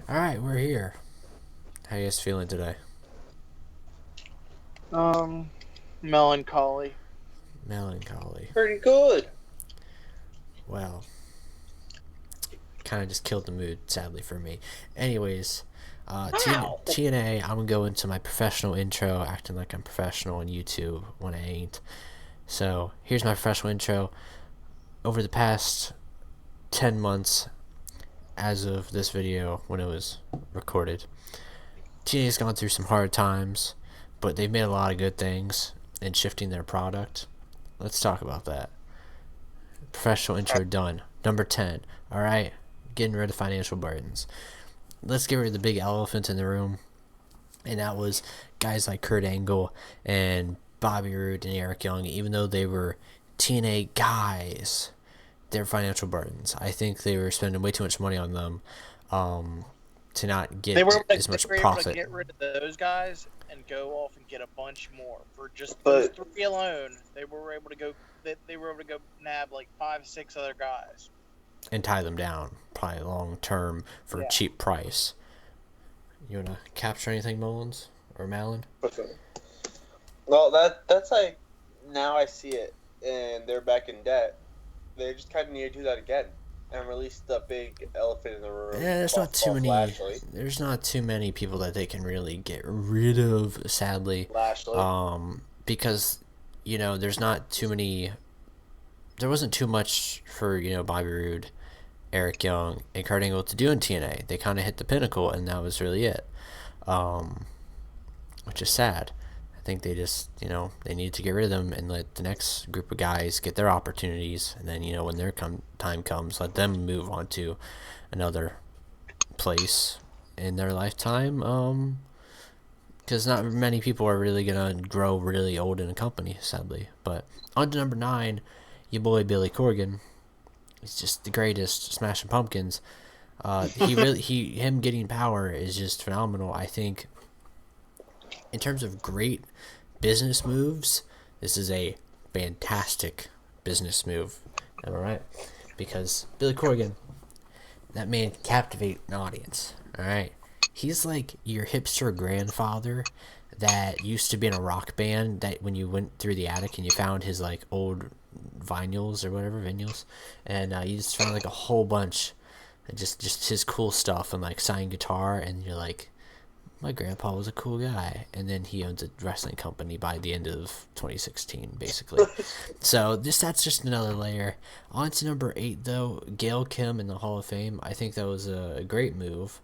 Alright, we're here. How you guys feeling today? Um, Melancholy. Melancholy. Pretty good. Well, kind of just killed the mood, sadly for me. Anyways, How? TNA, I'm gonna go into my professional intro, acting like I'm professional on YouTube when I ain't. So, here's my professional intro. Over the past 10 months, as of this video, when it was recorded, TNA's gone through some hard times, but they've made a lot of good things in shifting their product. Let's talk about that. Professional intro done. Number 10. Alright? Getting rid of financial burdens. Let's get rid of the big elephant in the room. And that was guys like Kurt Angle and Bobby Roode and Eric Young, even though they were TNA guys, their financial burdens. I think they were spending way too much money on them to not They get were as much they were able to profit. get rid of those guys and go off and get a bunch more for just those But three alone. They were able to go. They were able to go nab like 5, 6 other guys. And tie them down, probably long term for a cheap price. You wanna capture anything, Mullins or Malin? well, that's like now I see it, and they're back in debt. They just kind of need to do that again and release the big elephant in the room. Yeah, there's not too many. Lashley. There's not too many people that they can really get rid of, sadly. Lashley. Because there's not too many. There wasn't too much for Bobby Roode, Eric Young, and Kurt Angle to do in TNA. They kind of hit the pinnacle, and that was really it. Which is sad. I think they just they need to get rid of them and let the next group of guys get their opportunities, and then when their time comes, let them move on to another place in their lifetime. Because not many people are really gonna grow really old in a company, sadly. But on to number 9, your boy Billy Corgan. He's just the greatest, smashing pumpkins. Him getting power is just phenomenal. I think in terms of great business moves, this is a fantastic business move. Am I right? Because Billy Corgan, that man can captivate an audience. Alright? He's like your hipster grandfather that used to be in a rock band, that when you went through the attic and you found his like old vinyls or whatever, and you just found like a whole bunch of just his cool stuff and like signed guitar, and you're like, my grandpa was a cool guy, and then he owns a wrestling company by the end of 2016, basically. So that's just another layer. On to number 8, though, Gail Kim in the Hall of Fame. I think that was a great move.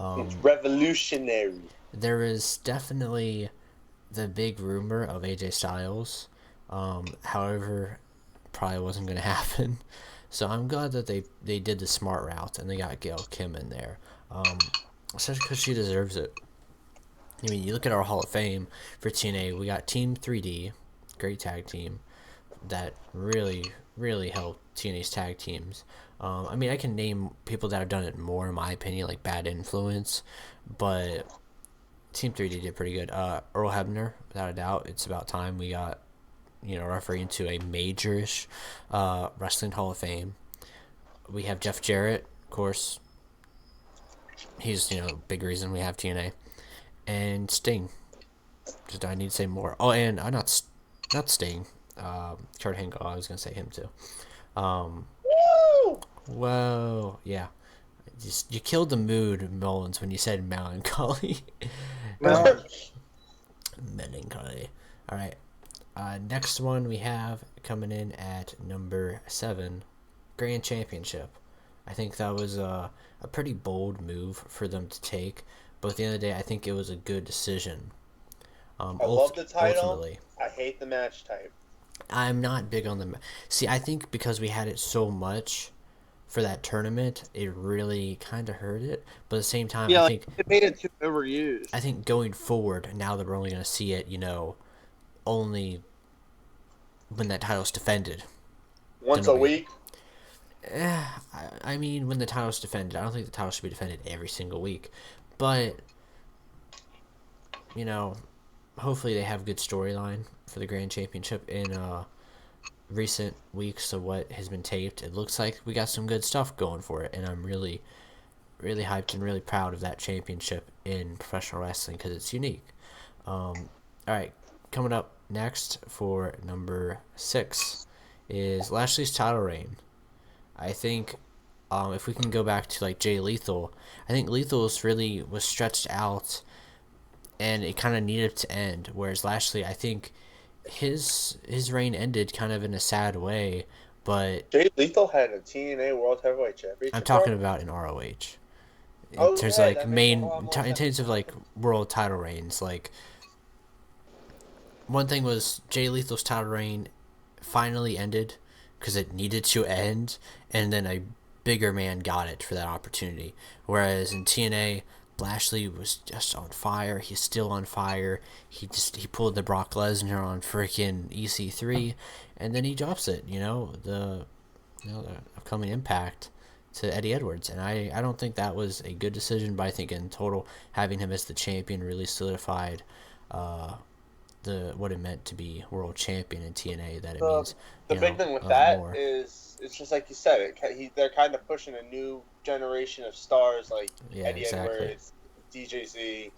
It's revolutionary. There is definitely the big rumor of AJ Styles. However, probably wasn't going to happen. So I'm glad that they did the smart route and they got Gail Kim in there. Especially because she deserves it. I mean, you look at our Hall of Fame for TNA, we got Team 3D, great tag team, that really, really helped TNA's tag teams. I mean, I can name people that have done it more, in my opinion, like Bad Influence, but Team 3D did pretty good. Earl Hebner, without a doubt, it's about time we got, referring to a major-ish wrestling Hall of Fame. We have Jeff Jarrett, of course. He's, big reason we have TNA. And Sting. Just I need to say more. Oh, and not Sting. Kurt Angle. I was gonna say him too. Whoa, yeah. You killed the mood, Mullins, when you said melancholy. Melancholy. All right. Next one we have coming in at number 7, Grand Championship. I think that was a pretty bold move for them to take. But at the end of the day, I think it was a good decision. I love the title. Ultimately, I hate the match type. I'm not big on the... See, I think because we had it so much for that tournament, it really kind of hurt it. But at the same time, I think it made it too overused. I think going forward, now that we're only going to see it, only when that title's defended. Once a week? I mean, when the title's defended. I don't think the title should be defended every single week. But, hopefully they have good storyline for the Grand Championship in recent weeks of what has been taped. It looks like we got some good stuff going for it, and I'm really really hyped and really proud of that championship in professional wrestling because it's unique. All right, coming up next for number 6 is Lashley's title reign. I think if we can go back to like Jay Lethal, I think Lethal's really was stretched out and it kind of needed to end. Whereas Lashley, I think his reign ended kind of in a sad way. But Jay Lethal had a TNA World Heavyweight I'm Championship. talking about in ROH. In Oh, terms yeah, of like that makes a lot in more terms sense. of like world title reigns, like one thing was Jay Lethal's title reign finally ended because it needed to end, and then a bigger man got it for that opportunity. Whereas in TNA, Lashley was just on fire. He's still on fire. He pulled the Brock Lesnar on freaking EC3, and then he drops it. The upcoming Impact to Eddie Edwards, and I don't think that was a good decision. But I think in total, having him as the champion really solidified what it meant to be world champion in TNA. That it means The big thing with that more. is it's just like you said. They're kind of pushing a new generation of stars like Yeah, Eddie exactly. Edwards, DJZ,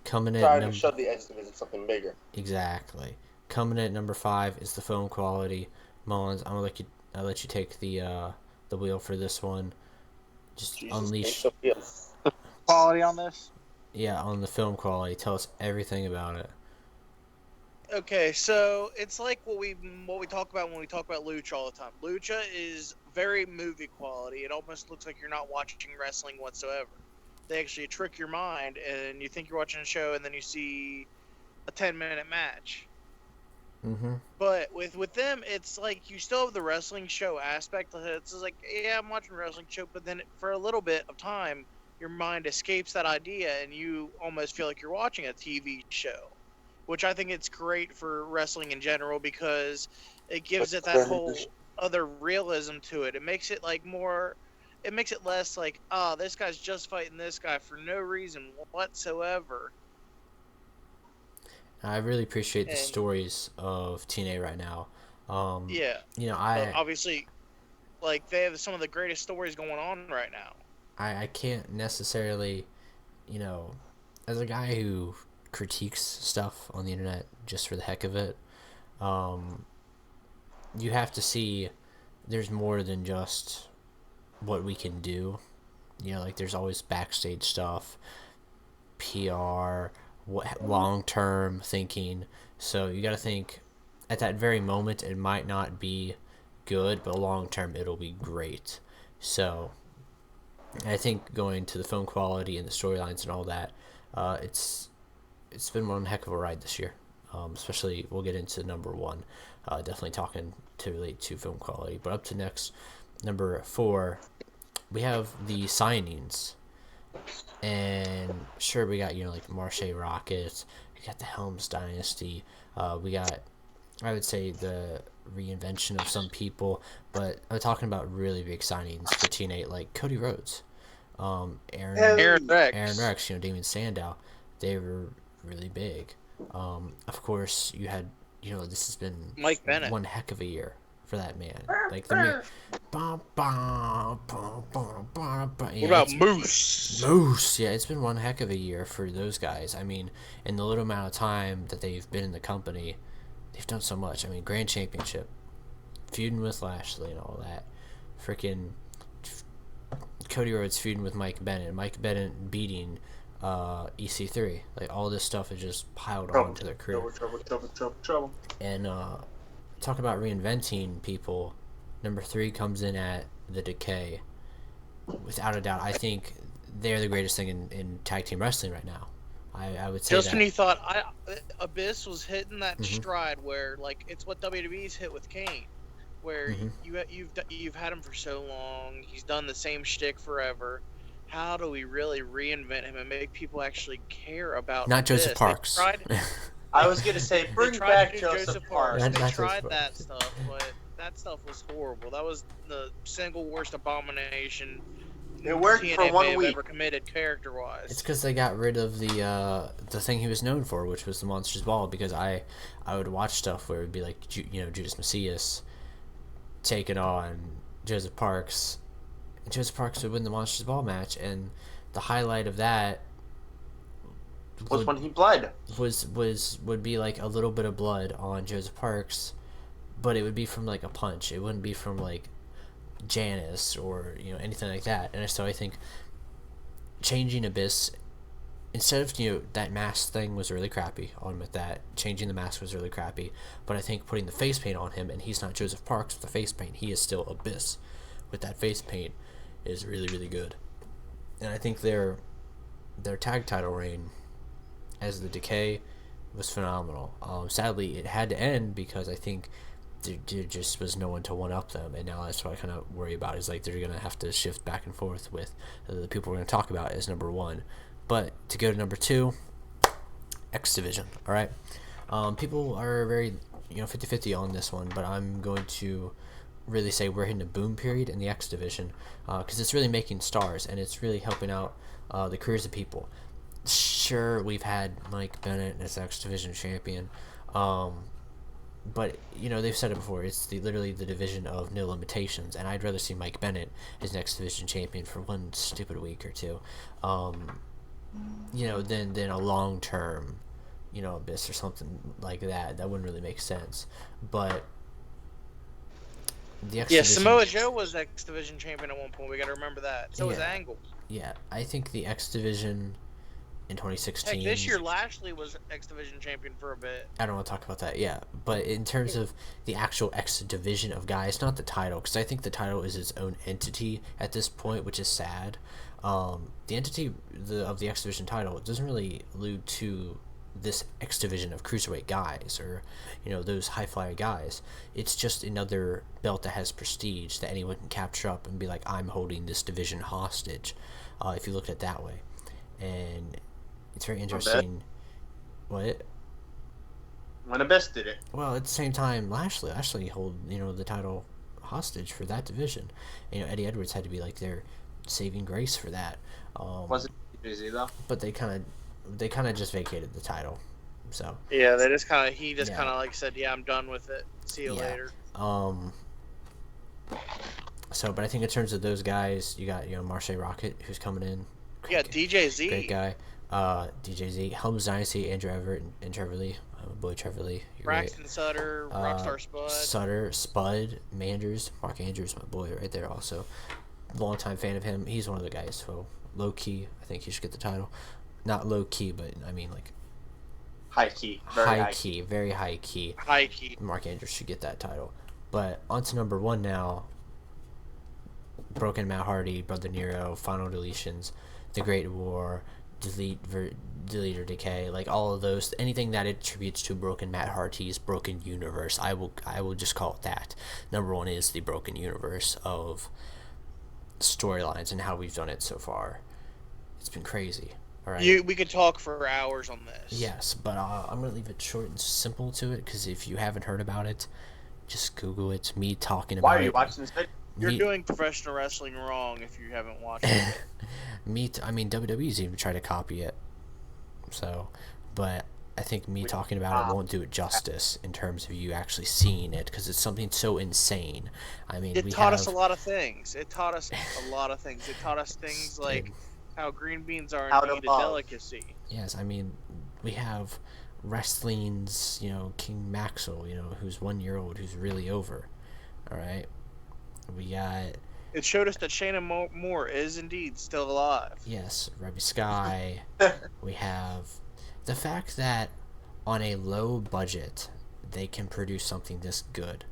Coming in trying to show the X Division something bigger. exactly. Coming in at number 5 is the film quality. Mullins, I'll let you take the wheel for this one. Just Jesus, unleash, Quality on this. yeah, on the film quality. Tell us everything about it. Okay, so it's like what we talk about when we talk about Lucha all the time. Lucha is very movie quality. It almost looks like you're not watching wrestling whatsoever. They actually trick your mind, and you think you're watching a show, and then you see a 10-minute match. Mm-hmm. But with them, it's like you still have the wrestling show aspect. It's like, yeah, I'm watching a wrestling show, but then for a little bit of time, your mind escapes that idea, and you almost feel like you're watching a TV show. Which I think it's great for wrestling in general because it gives it that whole other realism to it. It makes it like more, it makes it less like, this guy's just fighting this guy for no reason whatsoever. I really appreciate the stories of TNA right now. Yeah. Obviously, like they have some of the greatest stories going on right now. I can't necessarily, as a guy who critiques stuff on the internet just for the heck of it, you have to see there's more than just what we can do. Like there's always backstage stuff, PR, long-term thinking. So you got to think at that very moment it might not be good, but long-term it'll be great. So I think going to the film quality and the storylines and all that, it's been one heck of a ride this year. Especially we'll get into number 1. Definitely talking to relate to film quality. But up to next, number 4, we have the signings. And sure, we got like Marche Rockets, we got the Helms Dynasty, we got, I would say, the reinvention of some people, but I'm talking about really big signings for TNA like Cody Rhodes, Aaron Rex, Damien Sandow. They were really big. Of course, you had, this has been Mike Bennett. One heck of a year for that man. Like the man. What about Moose? Moose, yeah, it's been one heck of a year for those guys. I mean, in the little amount of time that they've been in the company, they've done so much. I mean, Grand Championship, feuding with Lashley and all that, freaking Cody Rhodes feuding with Mike Bennett beating EC3. Like all this stuff is just piled on to their career. Trouble. And talk about reinventing people. Number 3 comes in at the Decay. Without a doubt, I think they're the greatest thing in tag team wrestling right now. I would say just that. When you thought Abyss was hitting that stride where like it's what WWE's hit with Kane, where you've had him for so long, he's done the same shtick forever. How do we really reinvent him and make people actually care about not Abyss? Joseph Parks? I was gonna say bring back Joseph Parks. They tried that stuff, but that stuff was horrible. That was the single worst abomination. It worked TNA for 1 week. Ever committed character-wise. It's because they got rid of the thing he was known for, which was the Monsters Ball. Because I would watch stuff where it would be like Judas Macias taking on Joseph Parks, Joseph Parks would win the Monsters Ball match, and the highlight of that Was when he bled. would be like a little bit of blood on Joseph Parks, but it would be from like a punch. It wouldn't be from like Janice or anything like that. And so I think changing Abyss, instead of that mask thing was really crappy. I'll admit that changing the mask was really crappy, but I think putting the face paint on him, and he's not Joseph Parks with the face paint, he is still Abyss with that face paint, is really, really good. And I think their tag title reign as the Decay was phenomenal. Sadly, it had to end because I think there just was no one to one up them, and now that's what I kind of worry about. Is like they're gonna have to shift back and forth with the people we're gonna talk about as number one. But to go to number two, X Division. All right, people are very 50-50 on this one, but I'm going to really say we're hitting a boom period in the X Division because it's really making stars and it's really helping out the careers of people. Sure, we've had Mike Bennett as X Division champion, but they've said it before. It's literally the division of no limitations, and I'd rather see Mike Bennett as X Division champion for one stupid week or two, than a long term, Abyss or something like that. That wouldn't really make sense. But the X Division, Samoa Joe was X Division champion at one point. We got to remember that. So was Angle. Yeah, I think the X Division in 2016. Heck, this year Lashley was X Division champion for a bit. I don't want to talk about that, but in terms of the actual X Division of guys, not the title, because I think the title is its own entity at this point, which is sad. The entity of the X Division title doesn't really allude to this X Division of cruiserweight guys or those high flyer guys. It's just another belt that has prestige that anyone can capture up and be like, I'm holding this division hostage, if you look at it that way. And it's very interesting. What? When Abyss did it. Well, at the same time, Lashley hold the title hostage for that division. Eddie Edwards had to be like their saving grace for that. Wasn't busy though. But they kind of just vacated the title. So yeah, they just kind of like said, yeah, I'm done with it. See you later. So, but I think in terms of those guys, you got Marseille Rocket who's coming in. Yeah, DJ Z. Great guy. DJ Z, Helms Dynasty, Andrew Everett, and Trevor Lee. My boy Trevor Lee. Braxton Sutter, Rockstar Spud. Spud, Manders, Mark Andrews, my boy right there also. Longtime fan of him. He's one of the guys, so low key, I think he should get the title. Not low key, but I mean like high key. Very high key. High key. Mark Andrews should get that title. But on to number one now. Broken Matt Hardy, Brother Nero, Final Deletions, The Great War, Delete or Decay, like all of those, anything that attributes to Broken Matt Hardy's Broken Universe, I will just call it that. Number one is the Broken Universe of storylines and how we've done it so far. It's been crazy. All right. We could talk for hours on this. Yes, but I'm gonna leave it short and simple to it because if you haven't heard about it, just Google it. Me talking about it. Why are you watching this video? You're doing professional wrestling wrong if you haven't watched it. WWE's even tried to copy it. So, but I think me talking about it won't do it justice in terms of you actually seeing it because it's something so insane. I mean, it taught us a lot of things. It taught us things like how green beans are indeed a delicacy. Yes, I mean, we have wrestling's, King Maxwell, who's 1 year old, who's really over. All right. We got. It showed us that Shayna Moore is indeed still alive. Yes, Rebby Sky. We have the fact that on a low budget they can produce something this good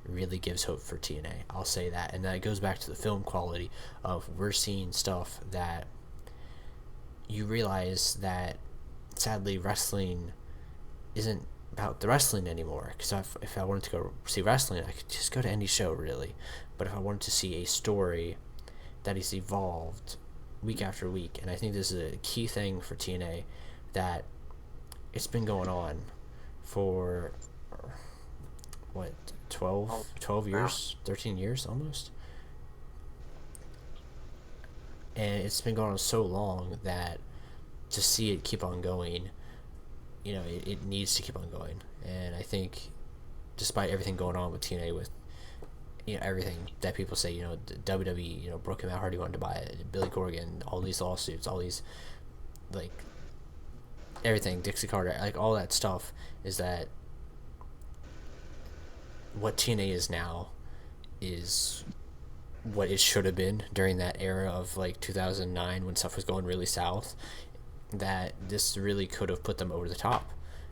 really gives hope for TNA. I'll say that, and that goes back to the film quality of we're seeing stuff that you realize that sadly wrestling isn't about the wrestling anymore, because if I wanted to go see wrestling, I could just go to any show really. But if I wanted to see a story that is evolved week after week, and I think this is a key thing for TNA, that it's been going on for what, 12 years, 13 years almost, and it's been going on so long that to see it keep on going, it needs to keep on going. And I think despite everything going on with TNA with everything that people say, the WWE, broke him out hard, he wanted to buy it, Billy Corgan, all these lawsuits, all these, like, everything, Dixie Carter, like, all that stuff, is that what TNA is now is what it should have been during that era of, like, 2009 when stuff was going really south, that this really could have put them over the top.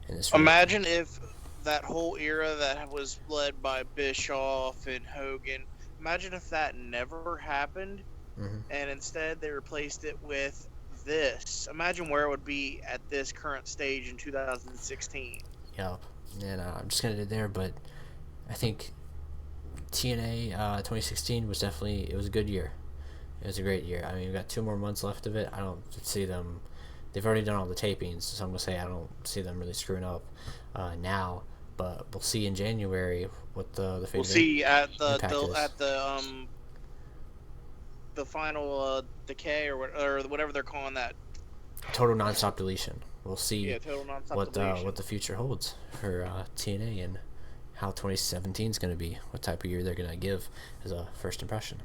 And this really, Imagine if that whole era that was led by Bischoff and Hogan, imagine if that never happened, and instead they replaced it with this. Imagine where it would be at this current stage in 2016. Yep. And I'm just going to end there, but I think TNA 2016 was definitely, it was a good year. It was a great year. I mean, we've got 2 more months left of it. I don't see them. They've already done all the tapings, so I'm going to say I don't see them really screwing up now. But we'll see in January what the We'll see at impact is. the final decay or whatever they're calling that. Total nonstop deletion. We'll see Total nonstop deletion. what the future holds for TNA and how 2017 is going to be. What type of year they're going to give as a first impression.